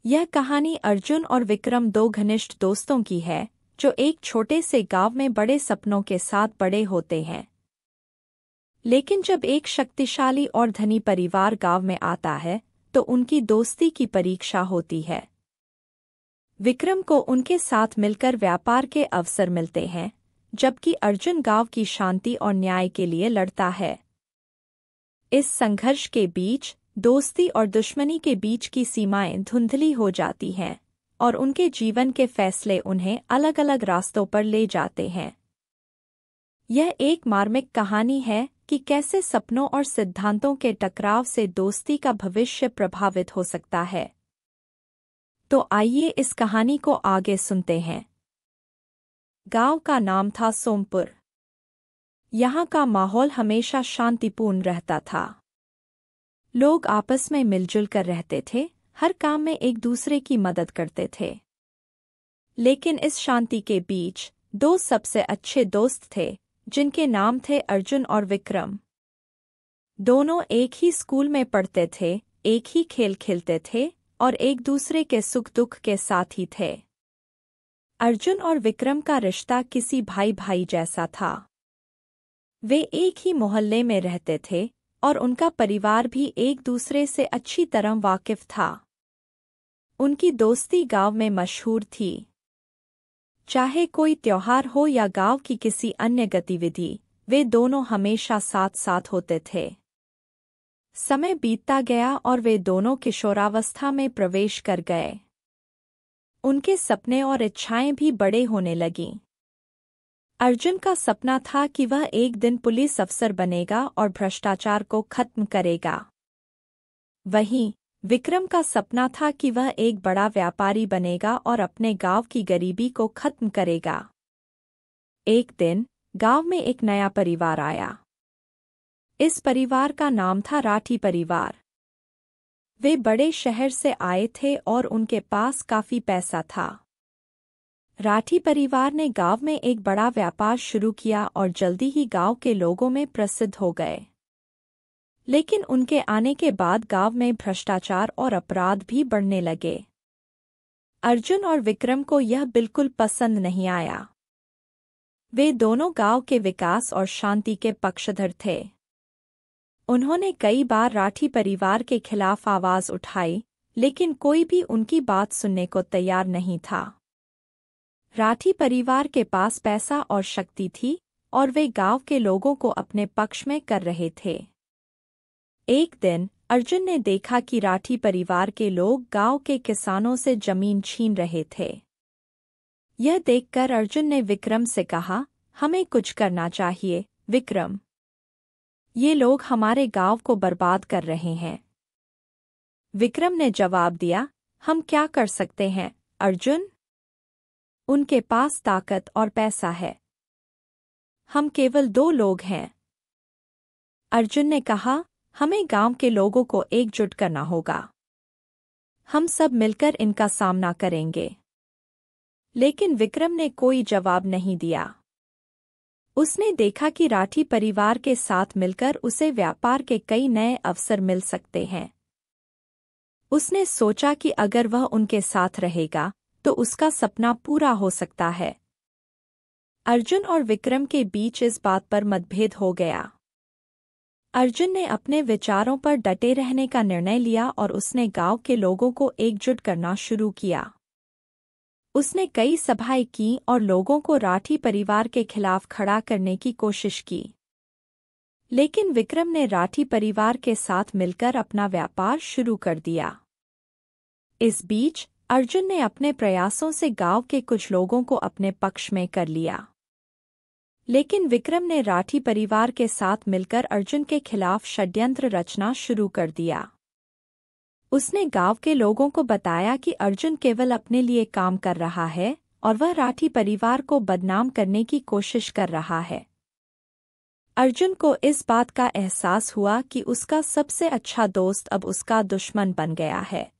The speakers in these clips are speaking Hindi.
यह कहानी अर्जुन और विक्रम दो घनिष्ठ दोस्तों की है जो एक छोटे से गांव में बड़े सपनों के साथ बड़े होते हैं। लेकिन जब एक शक्तिशाली और धनी परिवार गांव में आता है तो उनकी दोस्ती की परीक्षा होती है। विक्रम को उनके साथ मिलकर व्यापार के अवसर मिलते हैं, जबकि अर्जुन गांव की शांति और न्याय के लिए लड़ता है। इस संघर्ष के बीच दोस्ती और दुश्मनी के बीच की सीमाएं धुंधली हो जाती हैं और उनके जीवन के फैसले उन्हें अलग-अलग रास्तों पर ले जाते हैं। यह एक मार्मिक कहानी है कि कैसे सपनों और सिद्धांतों के टकराव से दोस्ती का भविष्य प्रभावित हो सकता है। तो आइए इस कहानी को आगे सुनते हैं। गांव का नाम था सोमपुर। यहाँ का माहौल हमेशा शांतिपूर्ण रहता था। लोग आपस में मिलजुल कर रहते थे, हर काम में एक दूसरे की मदद करते थे। लेकिन इस शांति के बीच दो सबसे अच्छे दोस्त थे जिनके नाम थे अर्जुन और विक्रम। दोनों एक ही स्कूल में पढ़ते थे, एक ही खेल खेलते थे और एक दूसरे के सुख दुख के साथी थे। अर्जुन और विक्रम का रिश्ता किसी भाई भाई जैसा था। वे एक ही मोहल्ले में रहते थे और उनका परिवार भी एक दूसरे से अच्छी तरह वाकिफ था। उनकी दोस्ती गांव में मशहूर थी। चाहे कोई त्योहार हो या गांव की किसी अन्य गतिविधि, वे दोनों हमेशा साथ साथ होते थे। समय बीतता गया और वे दोनों किशोरावस्था में प्रवेश कर गए। उनके सपने और इच्छाएं भी बड़े होने लगीं। अर्जुन का सपना था कि वह एक दिन पुलिस अफसर बनेगा और भ्रष्टाचार को खत्म करेगा। वहीं विक्रम का सपना था कि वह एक बड़ा व्यापारी बनेगा और अपने गांव की गरीबी को खत्म करेगा। एक दिन गांव में एक नया परिवार आया। इस परिवार का नाम था राठी परिवार। वे बड़े शहर से आए थे और उनके पास काफी पैसा था। राठी परिवार ने गांव में एक बड़ा व्यापार शुरू किया और जल्दी ही गांव के लोगों में प्रसिद्ध हो गए। लेकिन उनके आने के बाद गांव में भ्रष्टाचार और अपराध भी बढ़ने लगे। अर्जुन और विक्रम को यह बिल्कुल पसंद नहीं आया। वे दोनों गांव के विकास और शांति के पक्षधर थे। उन्होंने कई बार राठी परिवार के खिलाफ आवाज उठाई, लेकिन कोई भी उनकी बात सुनने को तैयार नहीं था। राठी परिवार के पास पैसा और शक्ति थी और वे गांव के लोगों को अपने पक्ष में कर रहे थे। एक दिन अर्जुन ने देखा कि राठी परिवार के लोग गांव के किसानों से जमीन छीन रहे थे। यह देखकर अर्जुन ने विक्रम से कहा, हमें कुछ करना चाहिए विक्रम। ये लोग हमारे गांव को बर्बाद कर रहे हैं। विक्रम ने जवाब दिया, हम क्या कर सकते हैं अर्जुन? उनके पास ताकत और पैसा है। हम केवल 2 लोग हैं। अर्जुन ने कहा, हमें गांव के लोगों को एकजुट करना होगा। हम सब मिलकर इनका सामना करेंगे। लेकिन विक्रम ने कोई जवाब नहीं दिया। उसने देखा कि राठी परिवार के साथ मिलकर उसे व्यापार के कई नए अवसर मिल सकते हैं। उसने सोचा कि अगर वह उनके साथ रहेगा तो उसका सपना पूरा हो सकता है। अर्जुन और विक्रम के बीच इस बात पर मतभेद हो गया। अर्जुन ने अपने विचारों पर डटे रहने का निर्णय लिया और उसने गांव के लोगों को एकजुट करना शुरू किया। उसने कई सभाएं की और लोगों को राठी परिवार के खिलाफ खड़ा करने की कोशिश की। लेकिन विक्रम ने राठी परिवार के साथ मिलकर अपना व्यापार शुरू कर दिया। इस बीच अर्जुन ने अपने प्रयासों से गांव के कुछ लोगों को अपने पक्ष में कर लिया। लेकिन विक्रम ने राठी परिवार के साथ मिलकर अर्जुन के खिलाफ षड्यंत्र रचना शुरू कर दिया। उसने गांव के लोगों को बताया कि अर्जुन केवल अपने लिए काम कर रहा है और वह राठी परिवार को बदनाम करने की कोशिश कर रहा है। अर्जुन को इस बात का एहसास हुआ कि उसका सबसे अच्छा दोस्त अब उसका दुश्मन बन गया है।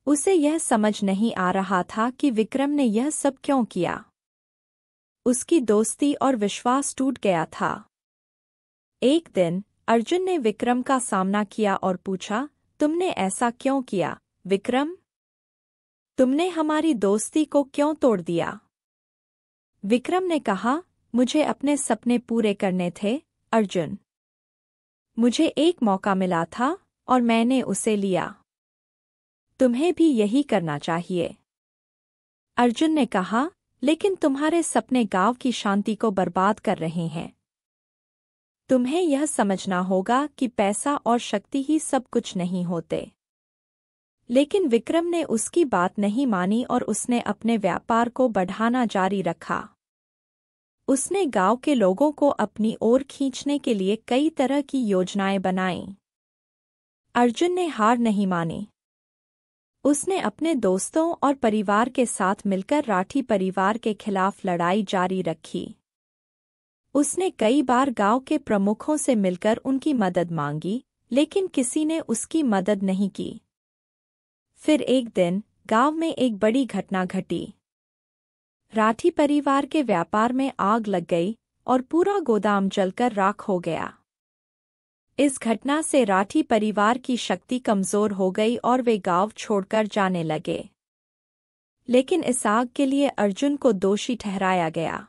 उसे यह समझ नहीं आ रहा था कि विक्रम ने यह सब क्यों किया। उसकी दोस्ती और विश्वास टूट गया था। एक दिन अर्जुन ने विक्रम का सामना किया और पूछा, तुमने ऐसा क्यों किया विक्रम? तुमने हमारी दोस्ती को क्यों तोड़ दिया? विक्रम ने कहा, मुझे अपने सपने पूरे करने थे, अर्जुन। मुझे एक मौका मिला था और मैंने उसे लिया। तुम्हें भी यही करना चाहिए। अर्जुन ने कहा, लेकिन तुम्हारे सपने गांव की शांति को बर्बाद कर रहे हैं। तुम्हें यह समझना होगा कि पैसा और शक्ति ही सब कुछ नहीं होते। लेकिन विक्रम ने उसकी बात नहीं मानी और उसने अपने व्यापार को बढ़ाना जारी रखा। उसने गांव के लोगों को अपनी ओर खींचने के लिए कई तरह की योजनाएं बनाईं। अर्जुन ने हार नहीं मानी। उसने अपने दोस्तों और परिवार के साथ मिलकर राठी परिवार के खिलाफ लड़ाई जारी रखी। उसने कई बार गांव के प्रमुखों से मिलकर उनकी मदद मांगी, लेकिन किसी ने उसकी मदद नहीं की। फिर एक दिन गांव में एक बड़ी घटना घटी। राठी परिवार के व्यापार में आग लग गई और पूरा गोदाम जलकर राख हो गया। इस घटना से राठी परिवार की शक्ति कमजोर हो गई और वे गांव छोड़कर जाने लगे। लेकिन इस आग के लिए अर्जुन को दोषी ठहराया गया।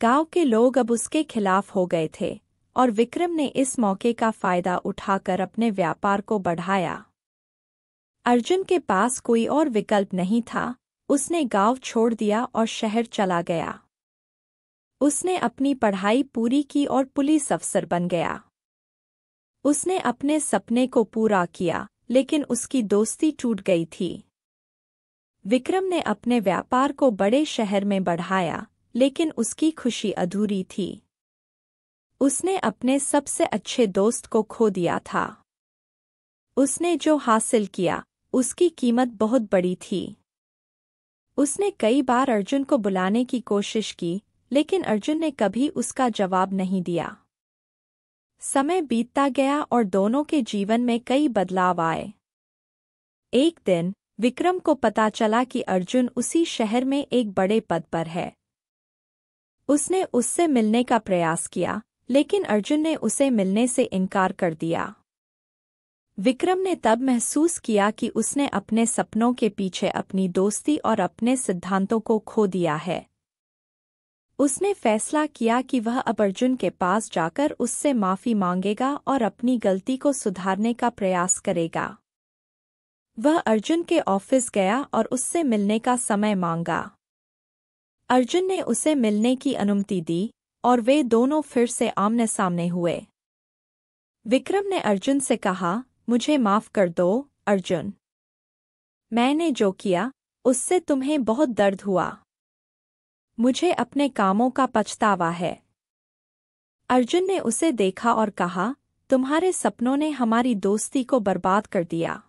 गांव के लोग अब उसके खिलाफ हो गए थे और विक्रम ने इस मौके का फायदा उठाकर अपने व्यापार को बढ़ाया। अर्जुन के पास कोई और विकल्प नहीं था। उसने गांव छोड़ दिया और शहर चला गया। उसने अपनी पढ़ाई पूरी की और पुलिस अफसर बन गया। उसने अपने सपने को पूरा किया, लेकिन उसकी दोस्ती टूट गई थी। विक्रम ने अपने व्यापार को बड़े शहर में बढ़ाया, लेकिन उसकी खुशी अधूरी थी। उसने अपने सबसे अच्छे दोस्त को खो दिया था। उसने जो हासिल किया, उसकी कीमत बहुत बड़ी थी। उसने कई बार अर्जुन को बुलाने की कोशिश की, लेकिन अर्जुन ने कभी उसका जवाब नहीं दिया। समय बीतता गया और दोनों के जीवन में कई बदलाव आए। एक दिन विक्रम को पता चला कि अर्जुन उसी शहर में एक बड़े पद पर है। उसने उससे मिलने का प्रयास किया, लेकिन अर्जुन ने उसे मिलने से इनकार कर दिया। विक्रम ने तब महसूस किया कि उसने अपने सपनों के पीछे अपनी दोस्ती और अपने सिद्धांतों को खो दिया है। उसने फैसला किया कि वह अब अर्जुन के पास जाकर उससे माफी मांगेगा और अपनी गलती को सुधारने का प्रयास करेगा। वह अर्जुन के ऑफिस गया और उससे मिलने का समय मांगा। अर्जुन ने उसे मिलने की अनुमति दी और वे दोनों फिर से आमने सामने हुए। विक्रम ने अर्जुन से कहा, मुझे माफ कर दो, अर्जुन। मैंने जो किया, उससे तुम्हें बहुत दर्द हुआ। मुझे अपने कामों का पछतावा है। अर्जुन ने उसे देखा और कहा, तुम्हारे सपनों ने हमारी दोस्ती को बर्बाद कर दिया।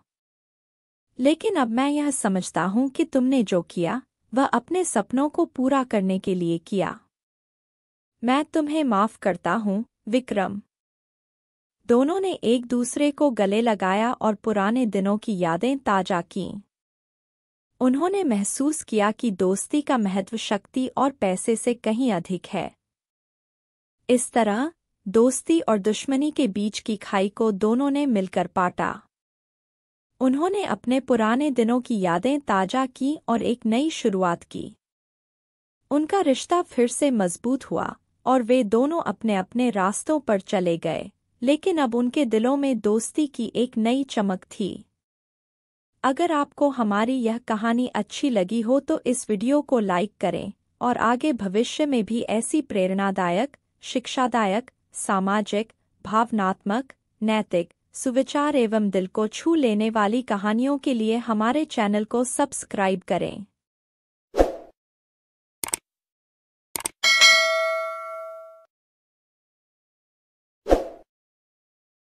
लेकिन अब मैं यह समझता हूं कि तुमने जो किया, वह अपने सपनों को पूरा करने के लिए किया। मैं तुम्हें माफ करता हूं, विक्रम। दोनों ने एक दूसरे को गले लगाया और पुराने दिनों की यादें ताजा कीं। उन्होंने महसूस किया कि दोस्ती का महत्व शक्ति और पैसे से कहीं अधिक है। इस तरह दोस्ती और दुश्मनी के बीच की खाई को दोनों ने मिलकर पाटा। उन्होंने अपने पुराने दिनों की यादें ताजा की और एक नई शुरुआत की। उनका रिश्ता फिर से मजबूत हुआ और वे दोनों अपने अपने रास्तों पर चले गए, लेकिन अब उनके दिलों में दोस्ती की एक नई चमक थी। अगर आपको हमारी यह कहानी अच्छी लगी हो तो इस वीडियो को लाइक करें और आगे भविष्य में भी ऐसी प्रेरणादायक, शिक्षादायक, सामाजिक, भावनात्मक, नैतिक, सुविचार एवं दिल को छू लेने वाली कहानियों के लिए हमारे चैनल को सब्सक्राइब करें।